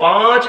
5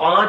5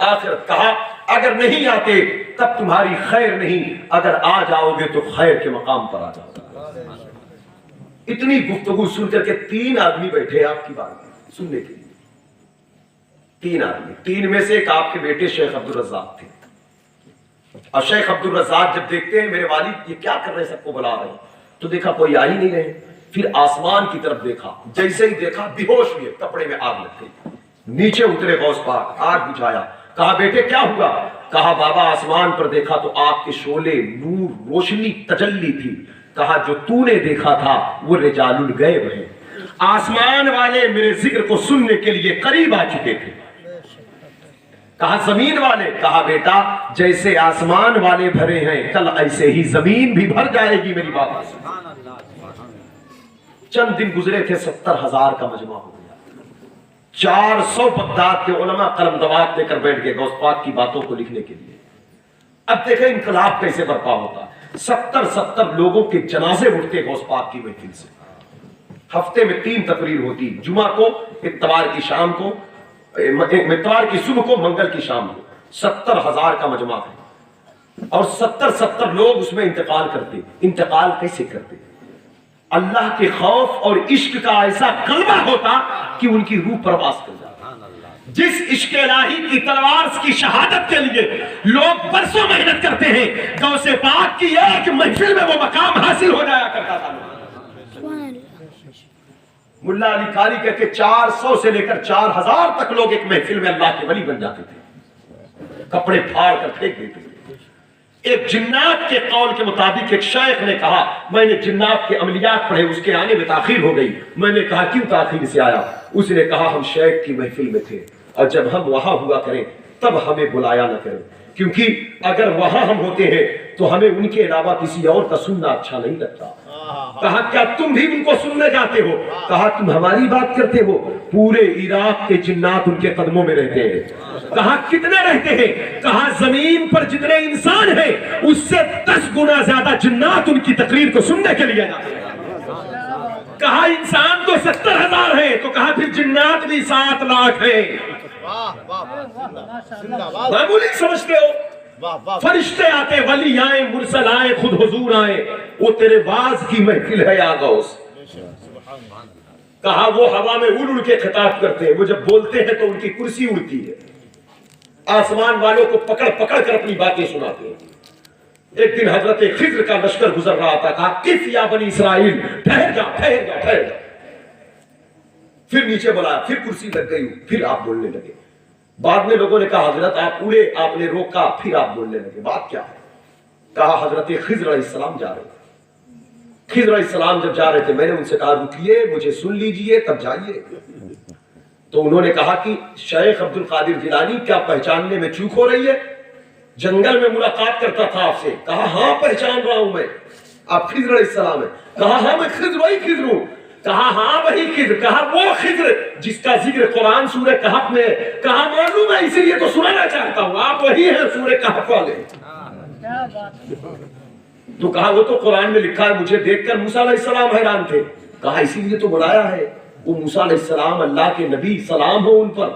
آخرت کہا اگر نہیں آتے تب تمہاری خیر نہیں، اگر آ جاؤ گے تو خیر کے مقام پر آ جاؤ گے۔ اتنی گفتگو سن کر کے 3 آدمی بیٹھے آپ کی بات سننے کے لیے، 3 آدمی، 3 میں سے ایک آپ کے بیٹے شیخ عبدالرزاق تھے۔ اور شیخ عبدالرزاق جب دیکھتے ہیں میرے والد یہ کیا کر رہے ہیں، سب کو بلا رہے ہیں، تو دیکھا کوئی آ ہی نہیں رہے، پھر آسمان کی طرف دیکھا، جیسے ہی دیکھا بے ہوش ہوئے، کپڑے میں آگ لگ گئی، نیچے اترے غوث پاک، آگ بجھایا، کہا بیٹے کیا ہوا؟ کہا بابا آسمان پر دیکھا تو آپ کے شعلے، نور، روشنی تجلی تھی، کہا جو تو نے دیکھا تھا وہ رجال الغیب ہیں، آسمان والے میرے ذکر کو سننے کے لیے قریب آ چکے تھے۔ کہا زمین والے؟ کہا بیٹا جیسے آسمان والے بھرے ہیں کل ایسے ہی زمین بھی بھر جائے گی، میری بات سن۔ چند دن گزرے تھے، 70,000 کا مجمع ہو گیا، 400 بغداد کے علماء قلم دوات لے کر بیٹھ گئے غوث پاک کی باتوں کو لکھنے کے لیے۔ اب دیکھیں انقلاب کیسے برپا ہوتا، 70 لوگوں کے جنازے اٹھتے غوث پاک کی محفل سے۔ ہفتے میں 3 تقریر ہوتی، جمعہ کو، اتوار کی شام کو، اتوار کی صبح کو، منگل کی شام کو، 70,000 کا مجمع ہے، اور 70 لوگ اس میں انتقال کرتے۔ انتقال کیسے کرتے؟ اللہ کے خوف اور عشق کا ایسا غلبہ ہوتا کہ ان کی روح پرواز کر جاتا۔ جس عشق الہی کی تلوار کی شہادت کے لیے لوگ برسوں محنت کرتے ہیں، غوث پاک کی ایک محفل میں وہ مقام حاصل ہو جایا کرتا تھا۔ ملا علی قاری کہتے 400 سے لے کر 4000 تک لوگ ایک محفل میں اللہ کے ولی بن جاتے تھے، کپڑے پھاڑ کر پھینک دیتے تھے۔ ایک جنات کے قول کے مطابق ایک شیخ نے کہا میں نے جنات کے عملیات پڑھے، اس کے آنے میں تاخیر ہو گئی۔ میں نے کہا کیوں تاخیر سے آیا؟ اس نے کہا ہم شیخ کی محفل میں تھے، اور جب ہم وہاں ہوا کریں تب ہمیں بلایا نہ کریں، کیونکہ اگر وہاں ہم ہوتے ہیں تو ہمیں ان کے علاوہ کسی اور کا سننا اچھا نہیں لگتا۔ کہا کیا تم بھی ان کو سننے جاتے ہو؟ کہا تم ہماری بات کرتے ہو؟ پورے عراق کے جنات ان کے قدموں میں رہتے ہیں۔ کہا کتنے رہتے ہیں؟ کہا زمین پر جتنے انسان ہیں اس سے 10 گنا زیادہ جنات ان کی تقریر کو سننے کے لیے جاتے ہیں۔ کہا انسان تو 70,000 ہیں، تو کہا پھر جنات بھی 7 لاکھ ہیں۔ معمولی سمجھتے ہو؟ فرشتے آتے، ولی آئے، مرسل آئے، خود حضور آئے، وہ تیرے باز کی محفل ہے یا غوث۔ کہا وہ ہوا میں اڑ اڑ کے خطاب کرتے ہیں، وہ جب بولتے ہیں تو ان کی کرسی اڑتی ہے، آسمان والوں کو پکڑ پکڑ کر اپنی باتیں سناتے ہیں۔ ایک دن حضرت خضر کا لشکر گزر رہا تھا، کہا قف یا بنی اسرائیل، ٹھہر جا ٹھہر جا ٹھہر جا۔ پھر نیچے بلایا، پھر کرسی لگ گئی، پھر آپ بولنے لگے۔ بعد میں لوگوں نے کہا حضرت آپ اڑے، آپ نے روکا، پھر آپ بولنے لگے، بات کیا ہے؟ کہا حضرت خضر علیہ السلام جا رہے تھے، خضر علیہ السلام جب جا رہے تھے میں نے ان سے کہا رکیے، مجھے سن لیجئے تب جائیے۔ تو انہوں نے کہا کہ شیخ عبد القادر جیلانی کیا پہچاننے میں چوک ہو رہی ہے؟ جنگل میں ملاقات کرتا تھا آپ سے۔ کہا ہاں پہچان رہا ہوں میں، آپ خضر علیہ السلام ہیں۔ کہا ہاں میں خضر، وہی خضر ہوں۔ کہا ہاں وہی خضر۔ کہا وہ خضر جس کا ذکر قرآن سورہ کہف میں ہے۔ کہا معلوم ہے، اسی لیے تو سنانا چاہتا ہوں، آپ وہی ہیں سورہ کہف والے۔ تو کہا وہ تو قرآن میں لکھا ہے، مجھے دیکھ کر موسیٰ علیہ السلام حیران تھے۔ کہا اسی لیے تو بلایا ہے، وہ موسیٰ علیہ السلام اللہ کے نبی، سلام ہو ان پر،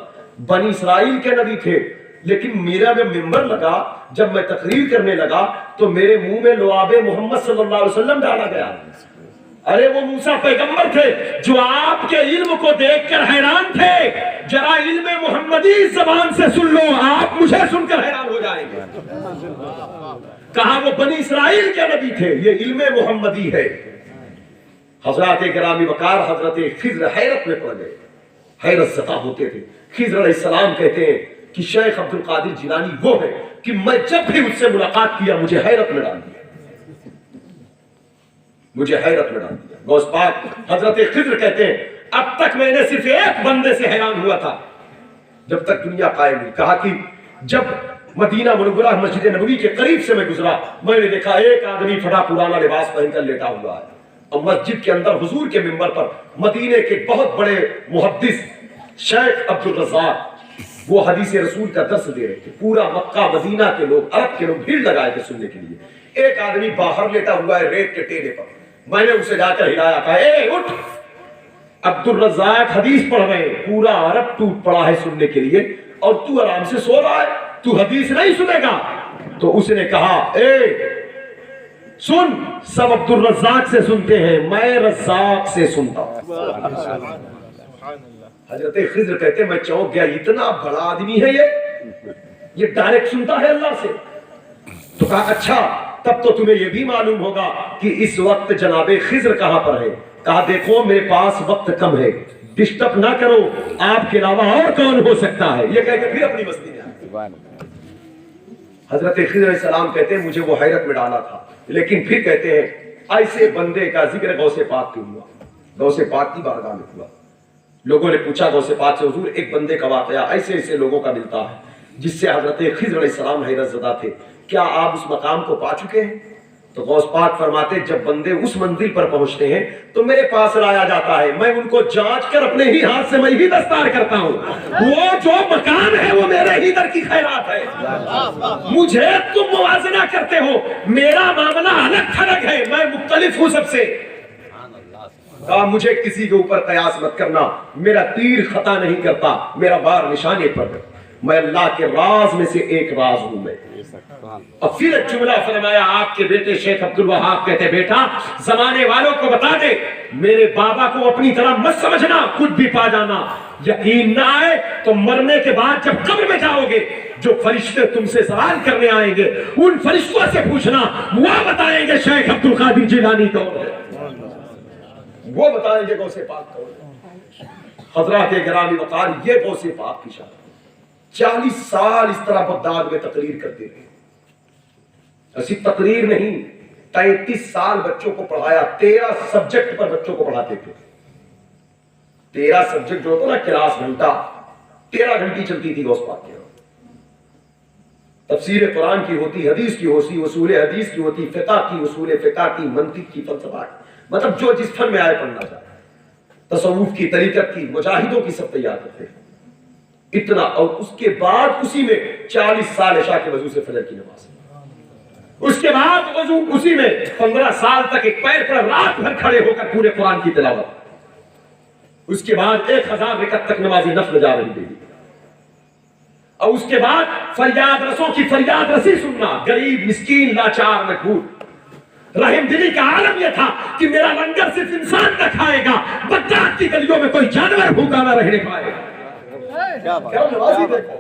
بنی اسرائیل کے نبی تھے، لیکن میرا جب ممبر لگا، جب میں تقریر کرنے لگا تو میرے منہ میں لعاب محمد صلی اللہ علیہ وسلم ڈالا گیا۔ ارے وہ موسیٰ پیغمبر تھے جو آپ کے علم کو دیکھ کر حیران تھے، ذرا علم محمدی زبان سے سن لو، آپ مجھے سن کر حیران ہو جائیں گے۔ کہا وہ بنی اسرائیل کے نبی تھے، یہ علم محمدی ہے۔ حضرات گرامی وقار حضرت خضر حیرت میں پڑ گئے، حیرت زدہ ہوتے تھے۔ خضر علیہ السلام کہتے ہیں کہ شیخ عبد القادر جیلانی وہ ہے کہ میں جب بھی اس سے ملاقات کیا مجھے حیرت میں ڈال دیا، مجھے حیرت میں ڈال دیا۔ غوث پاک حضرت خضر کہتے ہیں اب تک میں نے صرف ایک بندے سے حیران ہوا تھا جب تک دنیا قائم ہوئی۔ کہا کہ جب مدینہ منورہ مسجد نبوی کے قریب سے میں گزرا، میں نے دیکھا ایک آدمی پھٹا پرانا لباس پہن کر لیٹا ہوا ہے، اور مسجد کے اندر حضور کے منبر پر مدینے کے بہت بڑے محدث شیخ عبدالرزاق وہ حدیث رسول کا درس دے رہے تھے۔ پورا مکہ مدینہ کے لوگ، عرب کے لوگ بھیڑ لگائے تھے سننے کے لیے۔ ایک آدمی باہر لیٹا ہوا ہے ریت کے ٹیلے پر، میں نے اسے جا کر ہلایا، کہا اے اٹھ، عبدالرزاق حدیث پڑھ رہے ہیں۔ پورا عرب ٹوٹ پڑا ہے سننے کے لیے۔ اور تو آرام سے سو رہا ہے, تو حدیث نہیں سنے گا. تو اس نے کہا اے سن, سب عبد الرزاق سے سنتے ہیں, میں رزاق سے سنتا ہوں. حضرت خضر کہتے میں چونک گیا, اتنا بڑا آدمی ہے یہ ڈائریکٹ سنتا ہے اللہ سے. تو کہا اچھا تب تو تمہیں یہ بھی معلوم ہوگا کہ اس وقت جناب خضر کہاں پر ہے. کہا دیکھو میرے پاس وقت کم ہے, ڈسٹرب نہ کرو, آپ کے علاوہ اور کون ہو سکتا ہے. یہ کہہ کے پھر اپنی مستی میں آئے. حضرت خضر علیہ السلام کہتے ہیں مجھے وہ حیرت میں ڈالا تھا, لیکن پھر کہتے ہیں ایسے بندے کا ذکر غوث پاک کی ہوا, غوث پاک کی بارگاہ میں ہوا. لوگوں نے پوچھا غوث پاک سے حضور ایک بندے کا واقعہ ایسے ایسے لوگوں کا ملتا ہے جس سے حضرت خضر علیہ السلام حیرت زدہ تھے, کیا آپ اس مقام کو پا چکے ہیں؟ تو غوث پاک فرماتے جب بندے اس منزل پر پہنچتے ہیں تو میرے پاس لایا جاتا ہے, میں ان کو جانچ کر اپنے ہی ہاتھ سے میں ہی دستار کرتا ہوں. وہ جو مقام ہے وہ میرے ہی در کی خیرات ہے. مجھے تم موازنہ کرتے ہو, میرا معاملہ الگ تھلگ ہے, میں مختلف ہوں سب سے. کہا مجھے کسی کے اوپر قیاس مت کرنا, میرا تیر خطا نہیں کرتا, میرا وار نشانے پر ہے, میں اللہ کے راز میں سے ایک راز ہوں میں. اور پھر ایک جملہ فرمایا, آپ کے بیٹے شیخ عبد الوہاب کہتے بیٹا زمانے والوں کو بتا دے میرے بابا کو اپنی طرح مت سمجھنا, خود بھی پا جانا. یقین نہ آئے تو مرنے کے بعد جب قبر میں جاؤ گے جو فرشتے تم سے سوال کرنے آئیں گے ان فرشتوں سے پوچھنا, وہ بتائیں گے شیخ عبد القادر جیلانی کون ہے, وہ بتائیں گے غوث پاک کون ہے. حضرات گرامی وقار, یہ غوث پاک کی شان. 40 سال اس طرح بغداد میں تقریر کرتے رہے. ایسی تقریر نہیں, 33 سال بچوں کو پڑھایا, 13 سبجیکٹ پر بچوں کو پڑھاتے تھے. 13 سبجیکٹ جو ہوتا نا کلاس گھنٹہ, 13 گھنٹی چلتی تھی غوث پاک کے. تفسیر قرآن کی ہوتی, حدیث کی ہوتی, اصول حدیث کی ہوتی, فقہ کی, اصول فقہ کی, منطق کی, فلسفہ کی, مطلب جو جس فن میں آئے پڑھنا چاہتا, تصوف کی, طریقت کی, مجاہدوں کی, سب تیار کرتے ہیں اتنا. اور اس کے بعد اسی میں 40 سال عشاء کے وضو سے فجر کی نماز, اس کے بعد وضو اسی میں 15 سال تک ایک پیر پر رات بھر کھڑے ہو کر پورے قرآن کی تلاوت, اس کے بعد 1000 رکعت تک نمازی نفل جا رہی تھی. اور اس کے بعد فریاد رسوں کی فریاد رسی سننا, غریب مسکین لاچار مجبور. رحم دلی کا عالم یہ تھا کہ میرا لنگر صرف انسان نہ کھائے گا, بغداد کی گلیوں میں کوئی جانور بھوکا نہ رہنے پائے گا. کرم نوازی دیکھو,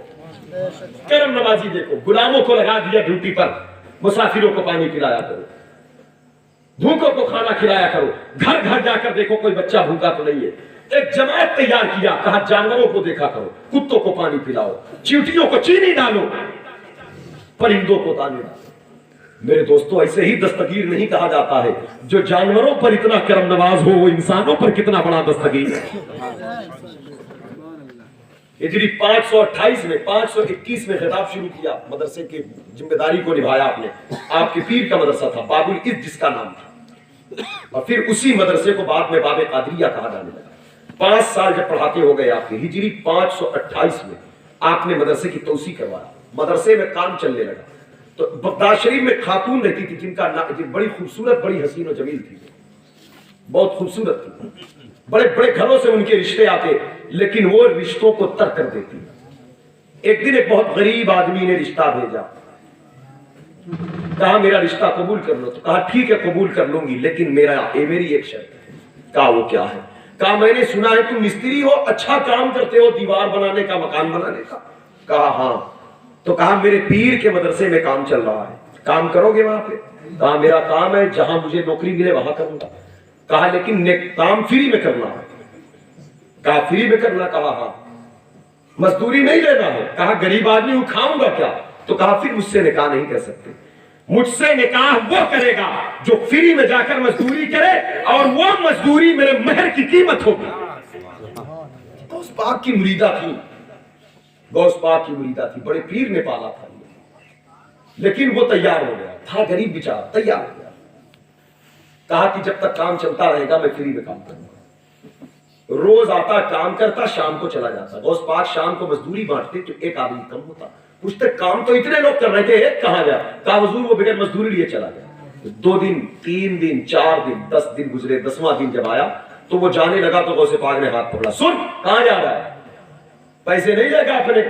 کرم نوازی دیکھو. غلاموں کو لگا دیا ڈیوٹی پر, مسافروں کو پانی پلایا کرو, بھوکوں کو کھانا کھلایا کرو, گھر گھر جا کر دیکھو کوئی بچہ بھوکا تو نہیں ہے. ایک جماعت تیار کیا, کہا جانوروں کو دیکھا کرو, کتوں کو پانی پلاؤ, چیونٹیوں کو چینی ڈالو, پرندوں کو دانے ڈالو. میرے دوستو ایسے ہی دستگیر نہیں کہا جاتا ہے, جو جانوروں پر اتنا کرم نواز ہو وہ انسانوں پر کتنا بڑا دستگیر ہے. ہجری 528 میں 521 میں خطاب شروع کیا, مدرسے کی ذمہ داری کو نبھایا آپ نے. آپ کے پیر کا مدرسہ تھا باب العز جس کا نام تھا, اور پھر اسی مدرسے کو بعد میں باب قادریہ کہا جانے لگا. 5 سال جب پڑھاتے ہو گئے آپ کے, ہجری 528 میں آپ نے مدرسے کی توسیع کروایا, مدرسے میں کام چلنے لگا. تو بغداد شریف میں خاتون رہتی تھی جن کا بڑی خوبصورت, بڑی حسین و جمیل تھی, بہت خوبصورت تھی, بڑے بڑے گھروں سے ان کے رشتے آتے, لیکن وہ رشتوں کو ترک کر دیتی. ایک دن ایک بہت غریب آدمی نے رشتہ بھیجا, کہا میرا رشتہ قبول کر لو. تو کہا ٹھیک ہے قبول کر لوں گی, لیکن میری ایک شرط ہے. کہا وہ کیا ہے؟ کہا میں نے سنا ہے تم مستری ہو, اچھا کام کرتے ہو, دیوار بنانے کا, مکان بنانے کا. کہا ہاں. تو کہا میرے پیر کے مدرسے میں کام چل رہا ہے, کام کرو گے وہاں پہ؟ کہا میرا کام ہے جہاں مجھے نوکری ملے وہاں کروں گا. کہا لیکن کام فری میں کرنا ہے. کہا فری میں کرنا؟ کہا ہاں. مزدوری نہیں لینا ہے. کہا غریب آدمی ہوں, کھاؤں گا کیا؟ تو کہا پھر مجھ سے نکاح نہیں کر سکتے. مجھ سے نکاح وہ کرے گا جو فری میں جا کر مزدوری کرے, اور وہ مزدوری میرے مہر کی قیمت ہوگی. غوث پاک کی مریدہ تھی, غوث پاک کی مریدہ تھی, بڑے پیر نے پالا تھا, لیکن وہ تیار ہو گیا تھا, غریب بیچارہ تیار ہو گیا. کہا کہ جب تک کام چلتا رہے گا میں فری میں کام کروں گا. روز آتا, کام کرتا, شام کو چلا جاتا. غوث پاک شام کو مزدوری بانٹتے تو ایک آدمی کم ہوتا. پوچھتے کام تو اتنے لوگ کر رہے تھے, ایک کہاں گیا؟ کہا حضور وہ بغیر مزدوری لیے چلا گیا. 2 دن 3 دن 4 دن 10 دن گزرے. 10واں دن جب آیا تو وہ جانے لگا تو غوث پاک نے ہاتھ پکڑا. سن, کہاں جا رہا ہے؟ پیسے نہیں لے گا اپنے؟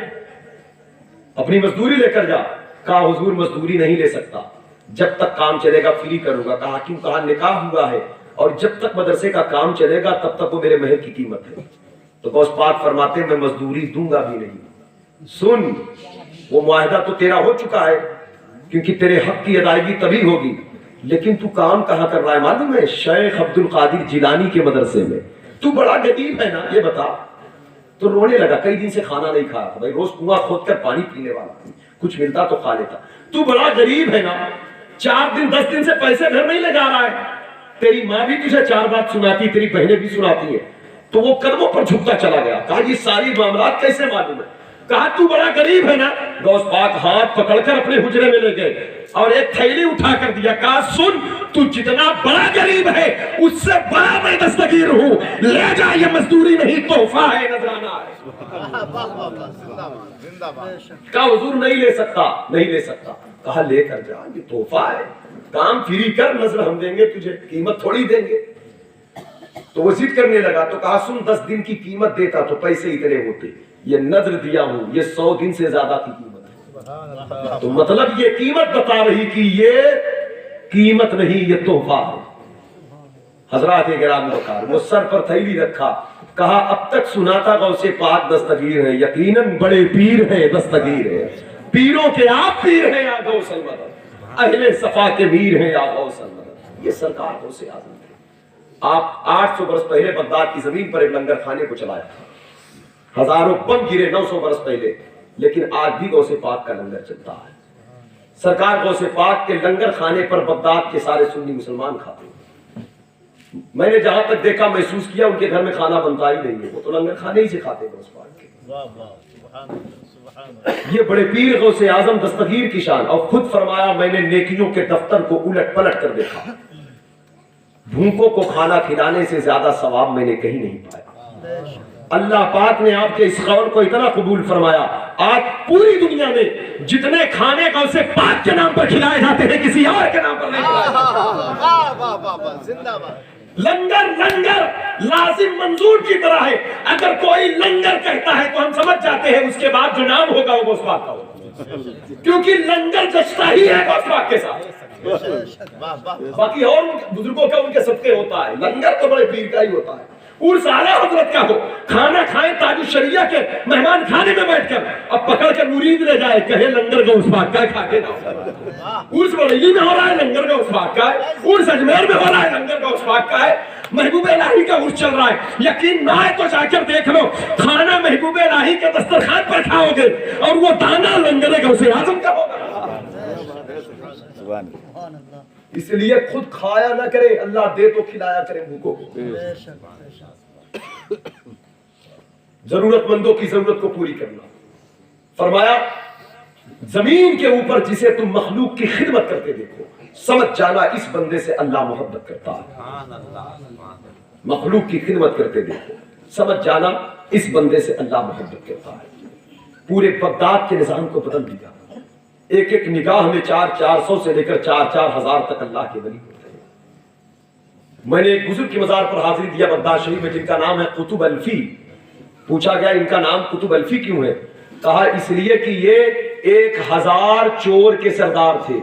اپنی مزدوری لے کر جا. کہا حضور مزدوری نہیں لے سکتا, جب تک کام چلے گا فری کروں گا. کہا کیوں؟ کہا نکاح ہوا ہے اور جب تک مدرسے کا کام چلے گا تب تک وہ میرے مہر کی قیمت ہے. تو غوث پاک فرماتے ہیں میں مزدوری دوں گا بھی نہیں. سن, وہ معاہدہ تو تیرا ہو چکا ہے کیونکہ تیرے حق کی ادائیگی تبھی ہوگی, لیکن تو کام کہاں کر رہا ہے معلوم ہے؟ شیخ عبد القادر جیلانی کے مدرسے میں. تو بڑا غریب ہے نا, یہ بتا. تو رونے لگا, کئی دن سے کھانا نہیں کھایا تھا بھائی, روز کنواں کھود کر پانی پینے والا, کچھ ملتا تو کھا لیتا. تو بڑا غریب ہے نا, 4 دن 10 دن سے پیسے گھر نہیں لے جا رہا ہے, تیری ماں بھی تجھے 4 بات سناتی, تیری بہنیں بھی سناتی ہیں. تو وہ قدموں پر جھکتا چلا گیا. کہا یہ ساری معاملات کیسے معلوم ہے؟ کہا تو بڑا غریب ہے نا. غوث پاک ہاتھ پکڑ کر اپنے حجرے میں لے گئے اور ایک تھیلی اٹھا کر دیا. کہا سن, تو جتنا بڑا غریب ہے اس سے بڑا میں دستگیر ہوں, لے جا, یہ مزدوری نہیں تحفہ ہے, نذرانہ ہے. کہا حضور نہیں لے سکتا, نہیں لے سکتا. کہا لے کر جا, یہ تحفہ ہے, کام فری کر, نذر ہم دیں گے تجھے, قیمت تھوڑی دیں گے. تو وہ ضد کرنے لگا. تو کہا سن, 10 دن کی قیمت دیتا تو پیسے اتنے ہوتے, یہ نذر دیا ہوں, یہ 100 دن سے زیادہ کی قیمت ہے. تو مطلب یہ قیمت بتا رہی کہ یہ قیمت نہیں, یہ تحفہ ہے. حضرات گرامی وقار, وہ سر پر تھیلی رکھا. کہا اب تک سنا تھا غوث پاک دستگیر ہے, یقیناً بڑے پیر ہیں, دستگیر ہے. پیروں کے آپ پیر ہیں یا غوث المدد, اہل صفا کے میر ہیں یا غوث المدد. یہ سرکار غوث اعظم تھے. آپ 800 برس پہلے بغداد کی زمین پر ایک لنگر خانے کو چلایا تھا. ہزاروں بم گرے 900 برس پہلے, لیکن آج بھی غوث پاک کا لنگر چلتا ہے. سرکار غوث پاک کے لنگر خانے پر بغداد کے سارے سنی مسلمان کھاتے ہیں. میں نے جہاں تک دیکھا, محسوس کیا, ان کے گھر میں کھانا بنتا ہی نہیں ہے, وہ تو لنگر کھانے ہی سے کھاتے ہیں غوث پاک کے. یہ بڑے پیر غوث اعظم دستگیر کی شان. اور خود فرمایا میں نے نیکیوں کے دفتر کو الٹ پلٹ کر دیکھا, بھوکوں کو کھانا کھلانے سے زیادہ ثواب میں نے کہیں نہیں پایا. اللہ پاک نے آپ کے اس قول کو اتنا قبول فرمایا, آج پوری دنیا میں جتنے کھانے غوث پاک کے نام پر کھلائے جاتے ہیں کسی اور کے نام پر نہیں کھلائے جاتے. لنگر لنگر لازم منظور کی طرح ہے. اگر کوئی لنگر کہتا ہے تو ہم سمجھ جاتے ہیں اس کے بعد جو نام ہوگا وہ غوث پاک کا ہوگا, کیونکہ لنگر جچتا ہی ہے غوث پاک کے ساتھ. باقی اور بزرگوں کا ان کے صدقے ہوتا ہے, لنگر تو بڑے پیر کا ہی ہوتا ہے. عرس اعلیٰ حضرت کا ہو, کھانا کھائیں تاج الشریعہ کے مہمان خانے میں بیٹھ کر, اب پکڑ کر مرید لے جائے, کہے لنگر غوث پاک کا کھا کے نہ. عرس بریلی میں ہو رہا ہے, لنگر غوث پاک کا ہے. عرس اجمیر میں ہو رہا ہے, لنگر غوث پاک کا ہے. محبوب الہی کا عرس چل رہا ہے, یقین نہ ہے تو جا کر دیکھ لو, کھانا محبوب الہی کے دسترخوان پر کھاؤ گے اور وہ دانا لنگر غوث اعظم کا ہوگا. اس لیے خود کھایا نہ کرے, اللہ دے تو کھلایا کرے بھوکوں کو. ضرورت مندوں کی ضرورت کو پوری کرنا. فرمایا زمین کے اوپر جسے تم مخلوق کی خدمت کرتے دیکھو, سمجھ جانا اس بندے سے اللہ محبت کرتا ہے. مخلوق کی خدمت کرتے دیکھو, سمجھ جانا اس بندے سے اللہ محبت کرتا ہے. پورے بغداد کے نظام کو بدل دیا. ایک ایک نگاہ میں 400 سے لے کر 4,000 تک اللہ کے ولی ہوتے ہیں. میں نے ایک بزرگ کی مزار پر حاضری دیا بغداد شریف میں, جن کا نام ہے قطب الفی. پوچھا گیا ان کا نام قطب الفی کیوں ہے؟ کہا اس لیے کہ یہ 1000 چور کے سردار تھے.